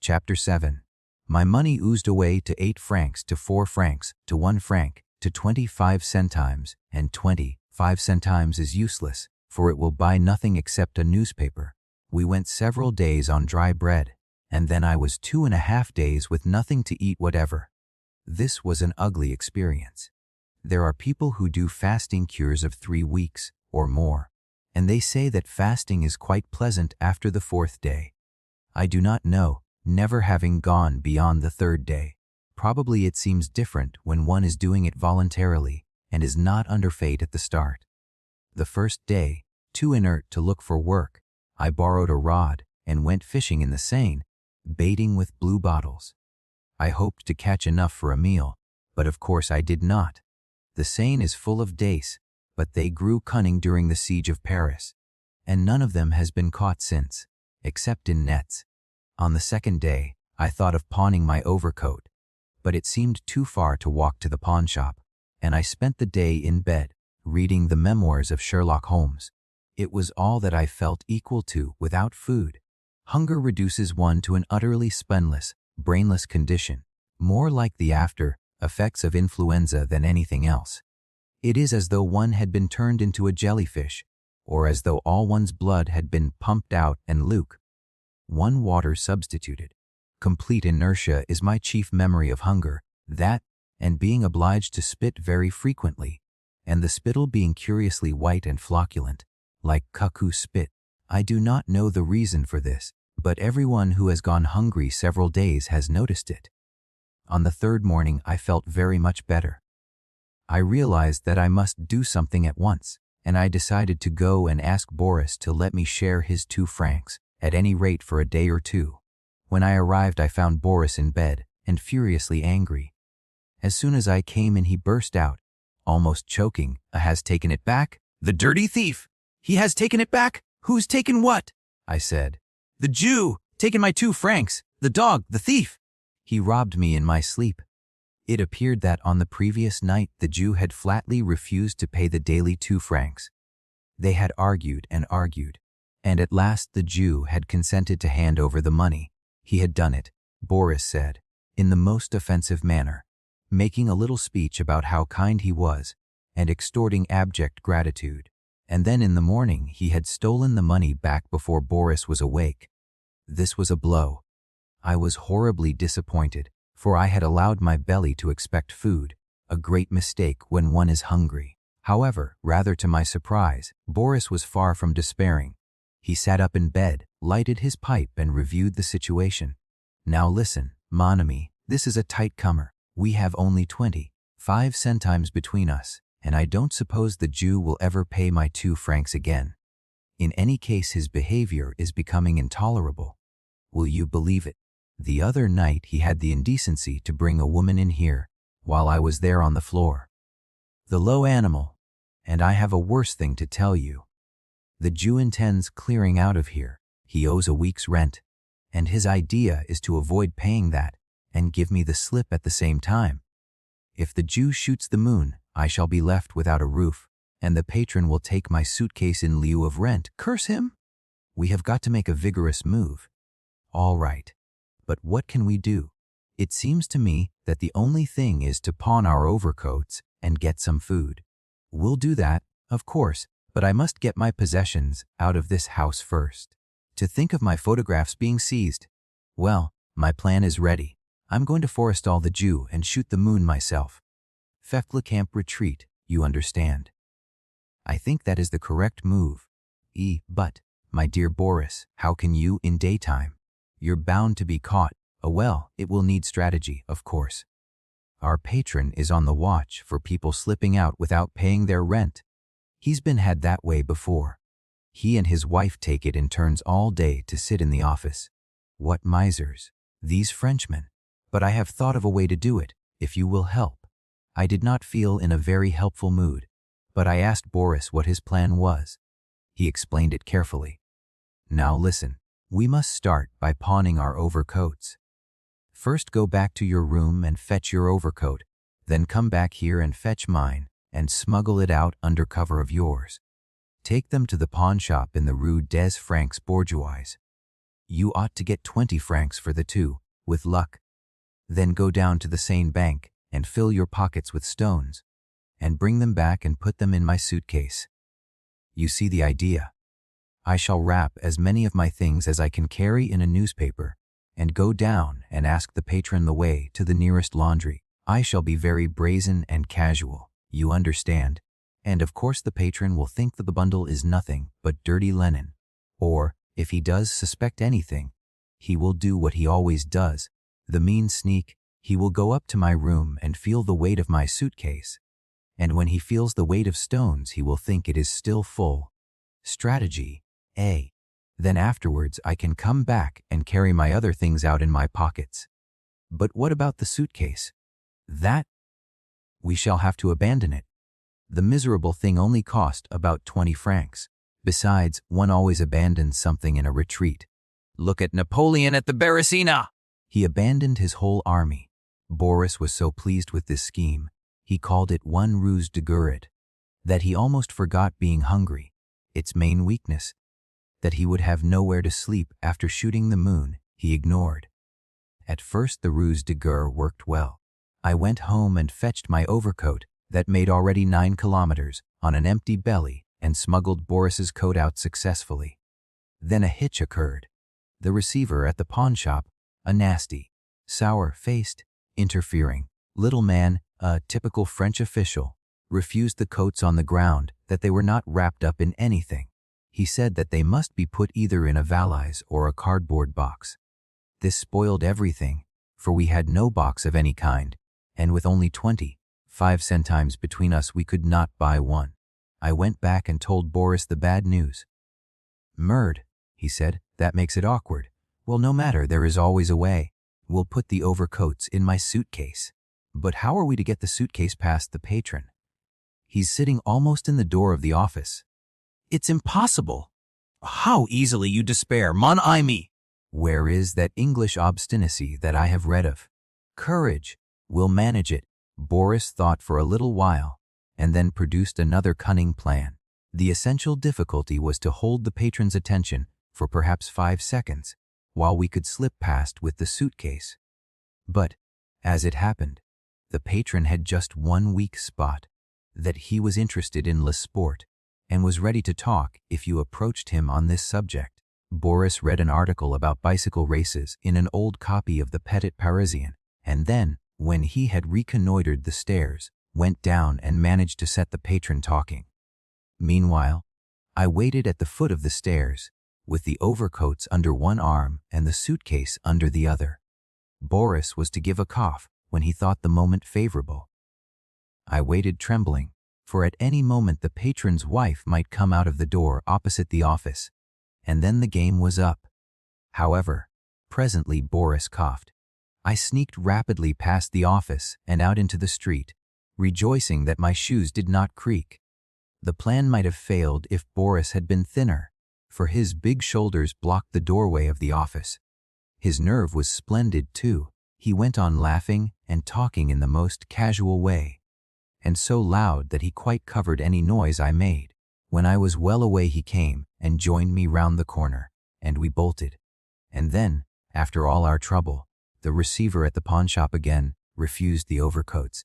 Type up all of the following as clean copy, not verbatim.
Chapter 7. My money oozed away to 8 francs, to 4 francs, to 1 franc, to 25 centimes, and 25 centimes is useless, for it will buy nothing except a newspaper. We went several days on dry bread, and then I was 2.5 days with nothing to eat whatever. This was an ugly experience. There are people who do fasting cures of 3 weeks or more, and they say that fasting is quite pleasant after the 4th day. I do not know, never having gone beyond the 3rd day. Probably it seems different when one is doing it voluntarily and is not under fate at the start. The first day, too inert to look for work, I borrowed a rod and went fishing in the Seine, baiting with blue bottles. I hoped to catch enough for a meal, but of course I did not. The Seine is full of dace, but they grew cunning during the siege of Paris, and none of them has been caught since, except in nets. On the 2nd day, I thought of pawning my overcoat, but it seemed too far to walk to the pawn shop, and I spent the day in bed, reading the memoirs of Sherlock Holmes. It was all that I felt equal to without food. Hunger reduces one to an utterly spineless, brainless condition, more like the after effects of influenza than anything else. It is as though one had been turned into a jellyfish, or as though all one's blood had been pumped out and one water substituted. Complete inertia is my chief memory of hunger, that, and being obliged to spit very frequently, and the spittle being curiously white and flocculent, like cuckoo spit. I do not know the reason for this, but everyone who has gone hungry several days has noticed it. On the 3rd morning I felt very much better. I realized that I must do something at once, and I decided to go and ask Boris to let me share his 2 francs, at any rate for a day or 2. When I arrived I found Boris in bed, and furiously angry. As soon as I came in he burst out, almost choking, "Has taken it back? The dirty thief! He has taken it back? Who's taken what?" I said. "The Jew! Taken my 2 francs! The dog! The thief! He robbed me in my sleep." It appeared that on the previous night the Jew had flatly refused to pay the daily 2 francs. They had argued and argued, and at last the Jew had consented to hand over the money. He had done it, Boris said, in the most offensive manner, making a little speech about how kind he was and extorting abject gratitude. And then in the morning he had stolen the money back before Boris was awake. This was a blow. I was horribly disappointed, for I had allowed my belly to expect food, a great mistake when one is hungry. However, rather to my surprise, Boris was far from despairing. He sat up in bed, lighted his pipe, and reviewed the situation. "Now listen, mon ami, this is a tight comer. We have only 25 centimes between us, and I don't suppose the Jew will ever pay my 2 francs again. In any case his behavior is becoming intolerable. Will you believe it? The other night he had the indecency to bring a woman in here, while I was there on the floor. The low animal! And I have a worse thing to tell you. The Jew intends clearing out of here. He owes a week's rent, and his idea is to avoid paying that and give me the slip at the same time. If the Jew shoots the moon, I shall be left without a roof, and the patron will take my suitcase in lieu of rent. Curse him! We have got to make a vigorous move. All right. But what can we do? It seems to me that the only thing is to pawn our overcoats and get some food. We'll do that, of course, but I must get my possessions out of this house first. To think of my photographs being seized. Well, my plan is ready. I'm going to forestall the Jew and shoot the moon myself. Camp retreat, you understand. I think that is the correct move. But, my dear Boris, how can you in daytime? You're bound to be caught. Oh well, it will need strategy, of course. Our patron is on the watch for people slipping out without paying their rent. He's been had that way before. He and his wife take it in turns all day to sit in the office. What misers, these Frenchmen. But I have thought of a way to do it, if you will help. I did not feel in a very helpful mood, but I asked Boris what his plan was. He explained it carefully. Now listen. We must start by pawning our overcoats. First go back to your room and fetch your overcoat, then come back here and fetch mine and smuggle it out under cover of yours. Take them to the pawn shop in the Rue des Francs Bourgeois. You ought to get 20 francs for the two, with luck. Then go down to the Seine bank and fill your pockets with stones, and bring them back and put them in my suitcase. You see the idea. I shall wrap as many of my things as I can carry in a newspaper, and go down and ask the patron the way to the nearest laundry. I shall be very brazen and casual, you understand, and of course the patron will think that the bundle is nothing but dirty linen. Or, if he does suspect anything, he will do what he always does. The mean sneak, he will go up to my room and feel the weight of my suitcase. And when he feels the weight of stones, he will think it is still full. Strategy A. Then afterwards I can come back and carry my other things out in my pockets. But what about the suitcase? That? We shall have to abandon it. The miserable thing only cost about 20 francs. Besides, one always abandons something in a retreat. Look at Napoleon at the Beresina! He abandoned his whole army. Boris was so pleased with this scheme, he called it one ruse de guerre, that he almost forgot being hungry, its main weakness. That he would have nowhere to sleep after shooting the moon, he ignored. At first the ruse de guerre worked well. I went home and fetched my overcoat, that made already 9 kilometers, on an empty belly, and smuggled Boris's coat out successfully. Then a hitch occurred. The receiver at the pawn shop, a nasty, sour-faced, interfering little man, a typical French official, refused the coats on the ground that they were not wrapped up in anything. He said that they must be put either in a valise or a cardboard box. This spoiled everything, for we had no box of any kind, and with only 25 centimes between us we could not buy one. I went back and told Boris the bad news. Merd, he said, that makes it awkward. Well, no matter, there is always a way. We'll put the overcoats in my suitcase. But how are we to get the suitcase past the patron? He's sitting almost in the door of the office. It's impossible. How easily you despair, mon ami. Where is that English obstinacy that I have read of? Courage. We'll manage it. Boris thought for a little while, and then produced another cunning plan. The essential difficulty was to hold the patron's attention for perhaps 5 seconds, while we could slip past with the suitcase. But, as it happened, the patron had just one weak spot, that he was interested in le sport, and was ready to talk if you approached him on this subject. Boris read an article about bicycle races in an old copy of the Petit Parisien, and then, when he had reconnoitered the stairs, went down and managed to set the patron talking. Meanwhile, I waited at the foot of the stairs, with the overcoats under one arm and the suitcase under the other. Boris was to give a cough when he thought the moment favorable. I waited trembling, for at any moment the patron's wife might come out of the door opposite the office, and then the game was up. However, presently Boris coughed. I sneaked rapidly past the office and out into the street, rejoicing that my shoes did not creak. The plan might have failed if Boris had been thinner, for his big shoulders blocked the doorway of the office. His nerve was splendid, too. He went on laughing and talking in the most casual way, and so loud that he quite covered any noise I made. When I was well away he came and joined me round the corner, and we bolted. And then, after all our trouble, the receiver at the pawnshop again refused the overcoats.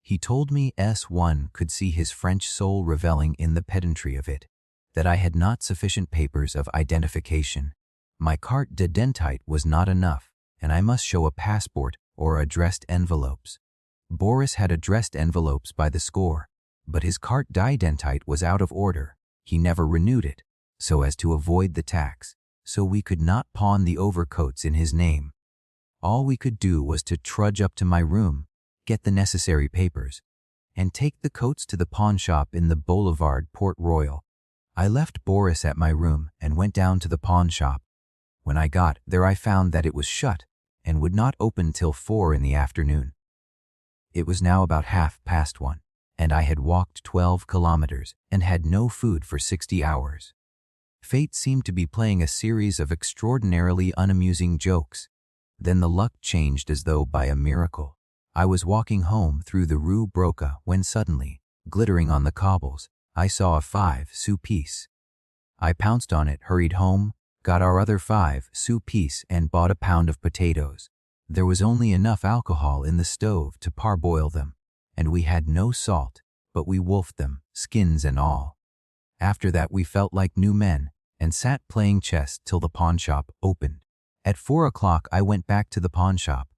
He told me S1 could see his French soul reveling in the pedantry of it, that I had not sufficient papers of identification. My carte d'identité was not enough, and I must show a passport or addressed envelopes. Boris had addressed envelopes by the score, but his carte d'identité was out of order. He never renewed it, so as to avoid the tax, so we could not pawn the overcoats in his name. All we could do was to trudge up to my room, get the necessary papers, and take the coats to the pawn shop in the Boulevard Port Royal. I left Boris at my room and went down to the pawn shop. When I got there I found that it was shut and would not open till 4 in the afternoon. It was now about 1:30, and I had walked 12 kilometers and had no food for 60 hours. Fate seemed to be playing a series of extraordinarily unamusing jokes. Then the luck changed as though by a miracle. I was walking home through the Rue Broca when suddenly, glittering on the cobbles, I saw a 5-sou piece. I pounced on it, hurried home, got our other 5 sous piece and bought a pound of potatoes. There was only enough alcohol in the stove to parboil them, and we had no salt, but we wolfed them, skins and all. After that we felt like new men and sat playing chess till the pawn shop opened. At 4 o'clock I went back to the pawn shop.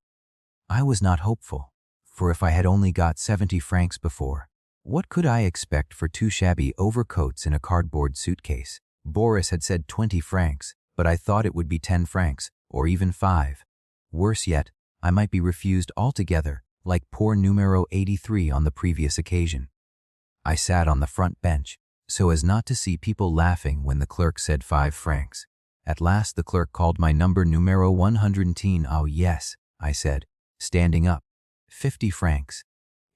I was not hopeful, for if I had only got 70 francs before, what could I expect for 2 shabby overcoats in a cardboard suitcase? Boris had said 20 francs, but I thought it would be 10 francs, or even 5. Worse yet, I might be refused altogether, like poor numero 83 on the previous occasion. I sat on the front bench, so as not to see people laughing when the clerk said 5 francs. At last the clerk called my numero 110. Oh yes, I said, standing up. 50 francs.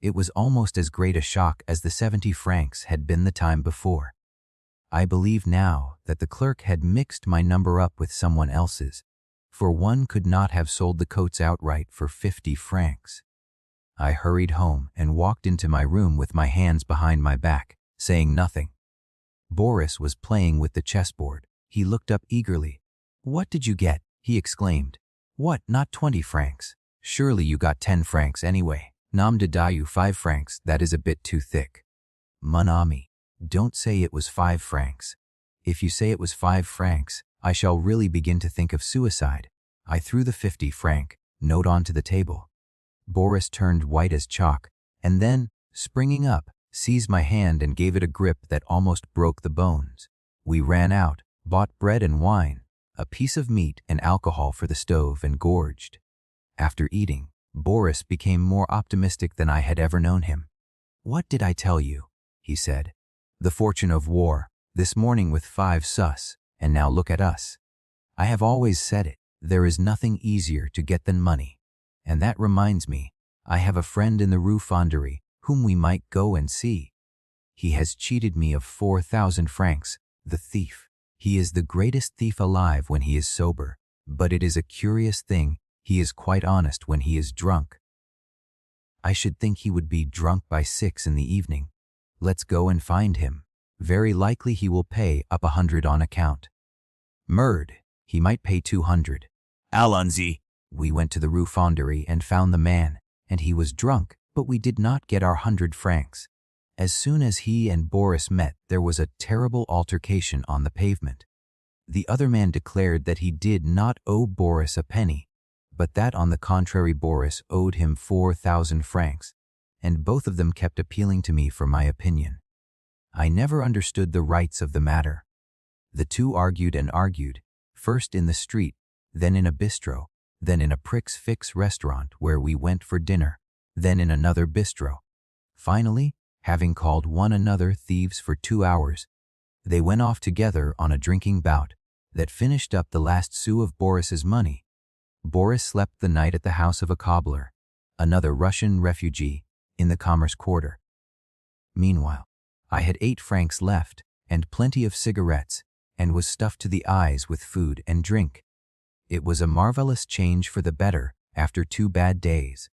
It was almost as great a shock as the 70 francs had been the time before. I believe now that the clerk had mixed my number up with someone else's, for one could not have sold the coats outright for 50 francs. I hurried home and walked into my room with my hands behind my back, saying nothing. Boris was playing with the chessboard. He looked up eagerly. "What did you get?" he exclaimed. "What, not 20 francs? Surely you got 10 francs anyway. Nom de Dieu, 5 francs, that is a bit too thick." "Mon ami, don't say it was 5 francs. If you say it was 5 francs, I shall really begin to think of suicide." I threw the 50-franc note onto the table. Boris turned white as chalk, and then, springing up, seized my hand and gave it a grip that almost broke the bones. We ran out, bought bread and wine, a piece of meat and alcohol for the stove, and gorged. After eating, Boris became more optimistic than I had ever known him. "What did I tell you?" he said. "The fortune of war, this morning with 5 sus, and now look at us. I have always said it, there is nothing easier to get than money. And that reminds me, I have a friend in the Rue Fonderie whom we might go and see. He has cheated me of 4,000 francs, the thief. He is the greatest thief alive when he is sober, but it is a curious thing, he is quite honest when he is drunk. I should think he would be drunk by 6 in the evening. Let's go and find him. Very likely he will pay up 100 on account. Murd, he might pay 200. Allons-y." We went to the Rue Fonderie and found the man, and he was drunk, but we did not get our 100 francs. As soon as he and Boris met, there was a terrible altercation on the pavement. The other man declared that he did not owe Boris a penny, but that on the contrary Boris owed him 4,000 francs, and both of them kept appealing to me for my opinion. I never understood the rights of the matter. The two argued and argued, first in the street, then in a bistro, then in a prix-fixe restaurant where we went for dinner, then in another bistro. Finally, having called one another thieves for 2 hours, they went off together on a drinking bout that finished up the last sou of Boris's money. Boris slept the night at the house of a cobbler, another Russian refugee, in the Commerce Quarter. Meanwhile, I had 8 francs left and plenty of cigarettes, and was stuffed to the eyes with food and drink. It was a marvelous change for the better after 2 bad days.